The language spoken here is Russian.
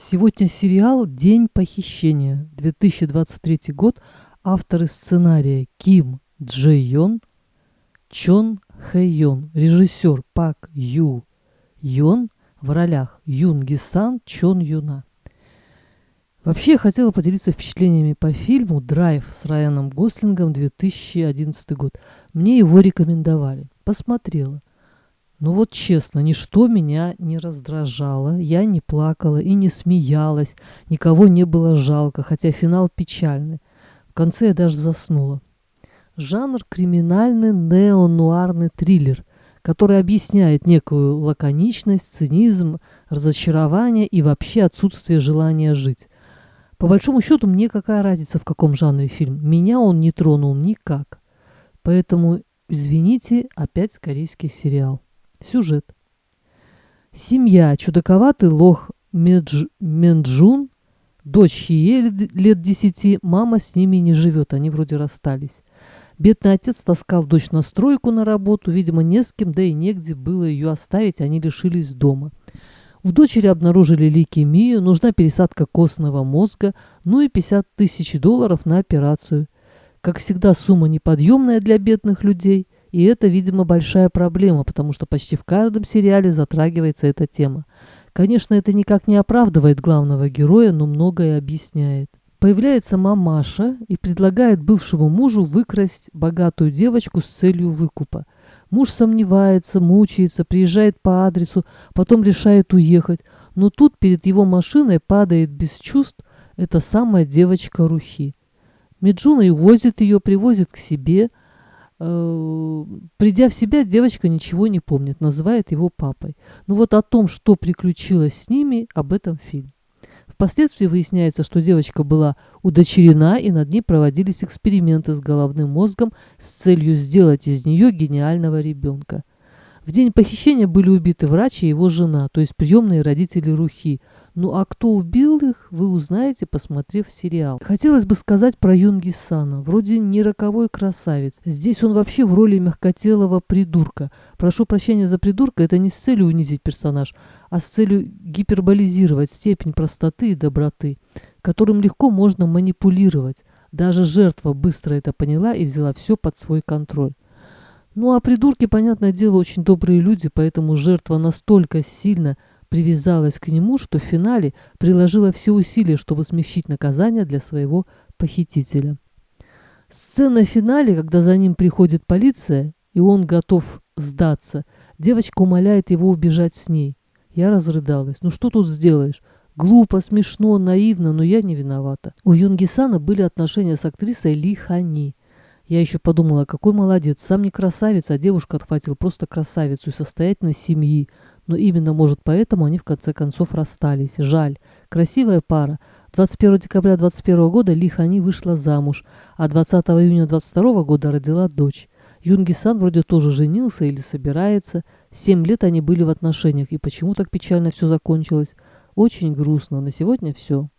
Сегодня сериал «День похищения», 2023 год, авторы сценария Ким Дже Йон, Чон Хэ Йон, режиссер Пак Ю Йон, в ролях Юн Ги Сан, Чон Юна. Вообще, я хотела поделиться впечатлениями по фильму «Драйв» с Райаном Гослингом, 2011 год. Мне его рекомендовали. Посмотрела. Ну вот честно, ничто меня не раздражало, я не плакала и не смеялась, никого не было жалко, хотя финал печальный. В конце я даже заснула. Жанр криминальный неонуарный триллер, который объясняет некую лаконичность, цинизм, разочарование и вообще отсутствие желания жить. По большому счету, мне какая разница, в каком жанре фильм. Меня он не тронул никак. Поэтому, извините, опять корейский сериал. Сюжет. Семья. Чудаковатый лох Менджун, дочь ей лет 10, мама с ними не живет, они вроде расстались. Бедный отец таскал дочь на стройку на работу, видимо, не с кем, да и негде было ее оставить, они лишились дома. У дочери обнаружили лейкемию, нужна пересадка костного мозга, ну и 50 тысяч долларов на операцию. Как всегда, сумма неподъемная для бедных людей, и это, видимо, большая проблема, потому что почти в каждом сериале затрагивается эта тема. Конечно, это никак не оправдывает главного героя, но многое объясняет. Появляется мамаша и предлагает бывшему мужу выкрасть богатую девочку с целью выкупа. Муж сомневается, мучается, приезжает по адресу, потом решает уехать, но тут перед его машиной падает без чувств эта самая девочка Рухи. Меджуна и увозит ее, привозит к себе. Придя в себя, девочка ничего не помнит, называет его папой. Но вот о том, что приключилось с ними, об этом фильм. Впоследствии выясняется, что девочка была удочерена, и над ней проводились эксперименты с головным мозгом с целью сделать из нее гениального ребенка. В день похищения были убиты врач и его жена, то есть приемные родители Рухи. Ну а кто убил их, вы узнаете, посмотрев сериал. Хотелось бы сказать про Юн Ги Сана. Вроде не роковой красавец. Здесь он вообще в роли мягкотелого придурка. Прошу прощения за придурка, это не с целью унизить персонаж, а с целью гиперболизировать степень простоты и доброты, которым легко можно манипулировать. Даже жертва быстро это поняла и взяла все под свой контроль. Ну а придурки, понятное дело, очень добрые люди, поэтому жертва настолько сильно привязалась к нему, что в финале приложила все усилия, чтобы смягчить наказание для своего похитителя. Сцена в финале, когда за ним приходит полиция, и он готов сдаться, девочка умоляет его убежать с ней. Я разрыдалась. Ну что тут сделаешь? Глупо, смешно, наивно, но я не виновата. У Юн Ги Сана были отношения с актрисой Ли Хани. Я еще подумала, какой молодец, сам не красавец, а девушка отхватила просто красавицу из состоятельной семьи. Но именно, может, поэтому они в конце концов расстались. Жаль. Красивая пара. 21 декабря 2021 года Ли Хани вышла замуж, а 20 июня 2022 года родила дочь. Юн Ги Сан вроде тоже женился или собирается. 7 лет они были в отношениях, и почему так печально все закончилось? Очень грустно. На сегодня все.